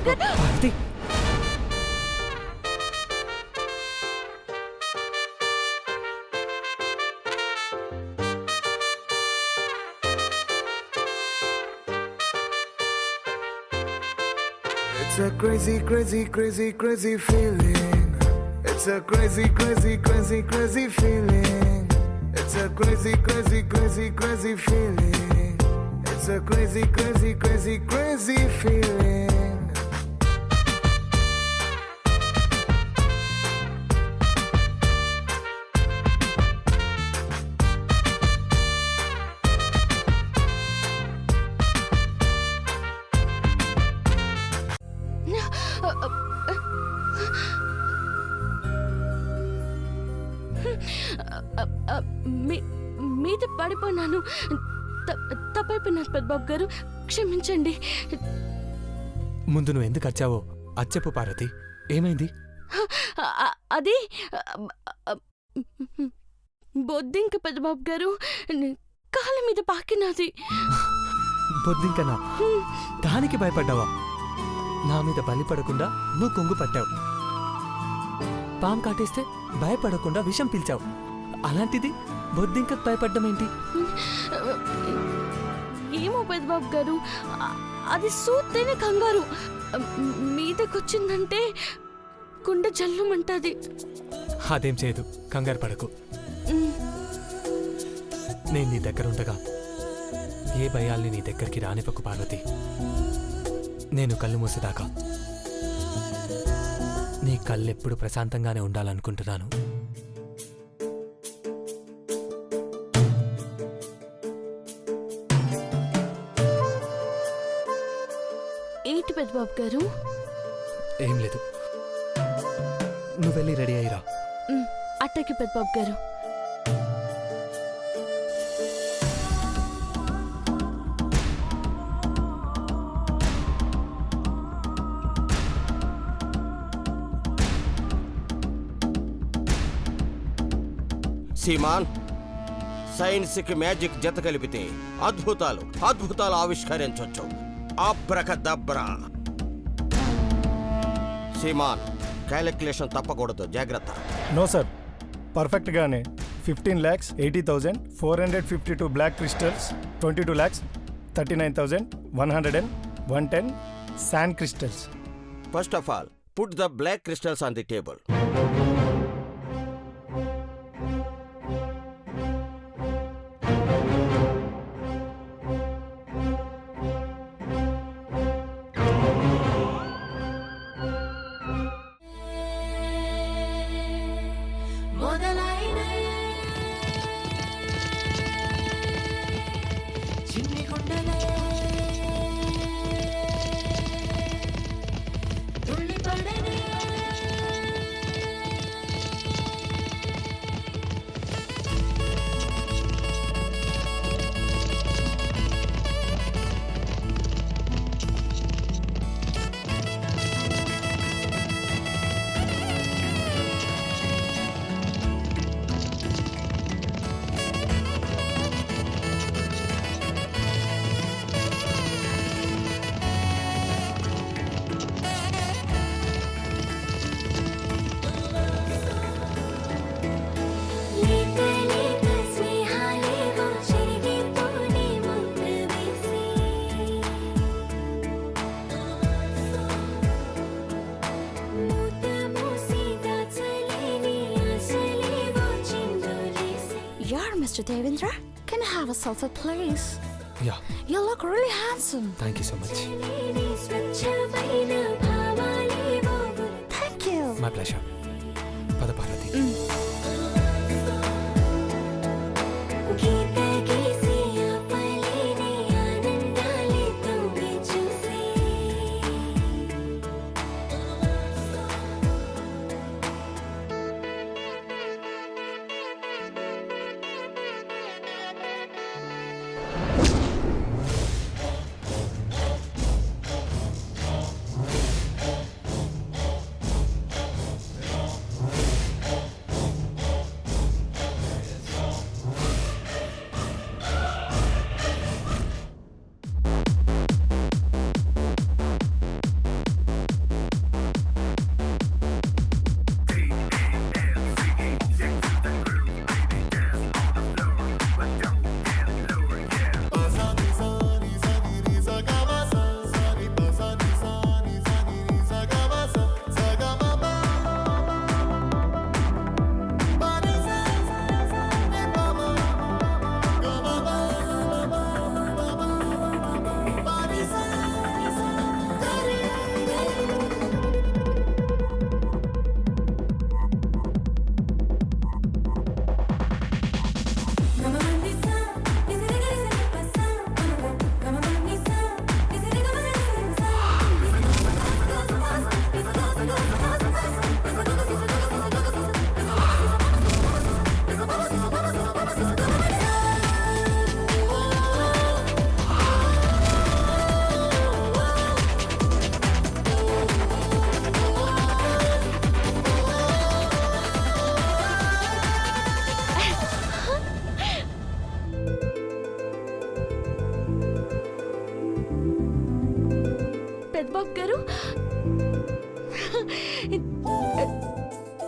పెద్దబాబు గారు. Bharati It's a crazy, crazy, crazy, crazy feeling. It's a crazy, crazy, crazy, crazy feeling. It's a crazy, crazy, crazy, crazy feeling. It's a crazy, crazy, crazy, crazy feeling. మీద పడిపోయినాను. తప్పైపోయినాను పెద్దబాబు గారు, క్షమించండి. ముందు నువ్వు ఎందుకు వచ్చావో అది చెప్పు పార్వతి, ఏమైంది? అది బొద్దింక పెద్దబాబు గారు కాళ్ళ మీద పాకినది. బొద్దింకనా? దానికి భయపడ్డావా? నా మీద బలి పడకుండా నువ్వు కొంగు పట్టావు. పాము కాటేస్తే భయపడకుండా విషం పీల్చావు. అలాంటిది బొద్దింకకు భయపడ్డం ఏంటి? ఏమో పెద్దబాబు గారు, అది సూత్తేనే కంగారు. మీదకొచ్చిందంటే గుండె జల్లుమంటది. అదేం చేయదు, కంగారు పడకు. నేను నీ దగ్గర ఉండగా ఏ భయాల్ని నీ దగ్గరికి రానివ్వకు పార్వతి. నేను కళ్ళు మూసేదాకా నీ కళ్ళెప్పుడు ప్రశాంతంగానే ఉండాలనుకుంటున్నాను. ఏంటి పెద్దబాబు గారు? ఏం లేదు, నువ్వు వెళ్ళి రెడీ అయ్యిరా. అట్టకి పెద్దబాబు గారు. సీమాన్, సైన్స్ కి మ్యాజిక్ జత కలిపితే అద్భుతాలు అద్భుతాలు ఆవిష్కరించవచ్చు. అబ్రకదబ్రా. సీమాన్, క్యాలిక్యులేషన్ తప్పకూడదు, జాగ్రత్త. నో సార్, పర్ఫెక్ట్గానే 15,80,452 black crystals, 22,39,110 sand crystals. First of all, put the black crystals on the table. Mr. Devendra, can I have a selfie, please? Yeah. You look really handsome. Thank you so much. Thank you. My pleasure. పద పార్వతి.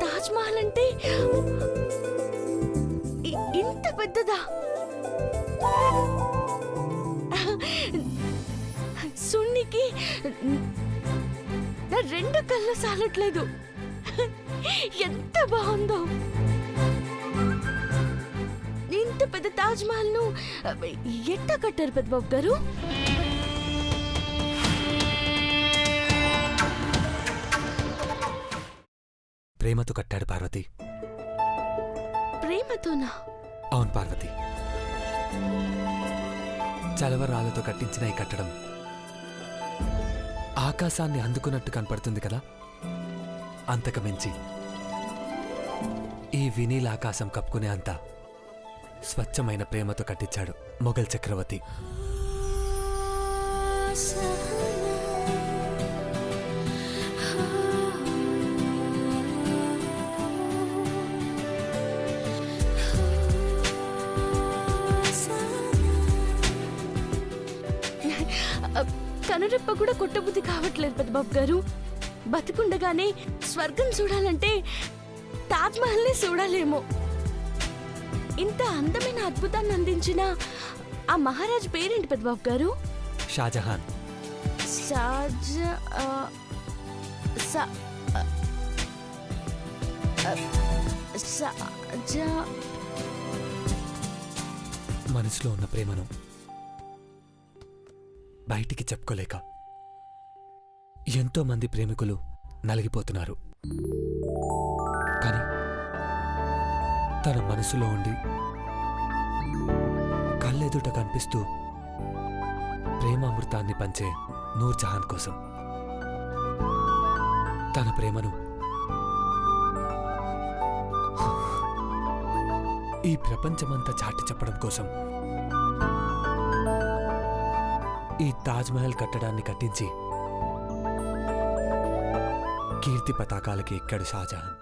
తాజ్ మహల్ అంటే ఇంత పెద్దదా? సున్నికి నా రెండు కళ్ళు సాలట్లేదు. ఎంత బాగుందో! ఇంత పెద్ద తాజ్ మహల్ ను ఎట్టా కట్టారు పెద్దబాబు గారు? ప్రేమతో కట్టాడు పార్వతి. ప్రేమతోనా? అవును పార్వతి. చలవరాలతో కట్టించిన ఈ కట్టడం ఆకాశాన్ని అందుకున్నట్టు కనపడుతుంది కదా. అంతకు మించి ఈ వినీల ఆకాశం కప్పుకునే అంత స్వచ్ఛమైన ప్రేమతో కట్టించాడు మొఘల్ చక్రవర్తి. కనురెప్ప కూడా కొట్టబుద్ధి కావట్లేదు పెద్దబాబు గారు. బతికుండగానే స్వర్గం చూడాలంటే తాజ్ మహల్ని చూడాలేమో. ఇంత అందమైన అద్భుతాన్ని అందించిన ఆ మహారాజ్ పేరేంటి పెద్దబాబు గారు? షాజహాన్. మనసులో ఉన్న ప్రేమను బయటికి చెప్పుకోలేక ఎంతో మంది ప్రేమికులు నలిగిపోతున్నారు. కానీ తన మనసులో ఉండి కళ్ళెదుట కనిపిస్తూ ప్రేమామృతాన్ని పంచే నూర్జహాన్ కోసం తన ప్రేమను ఈ ప్రపంచమంతా చాటి చెప్పడం కోసం ఈ తాజ్ మహల్ కట్టడాన్ని కట్టించి కీర్తి పతాకాలకి ఎక్కాడు షాజహాన్.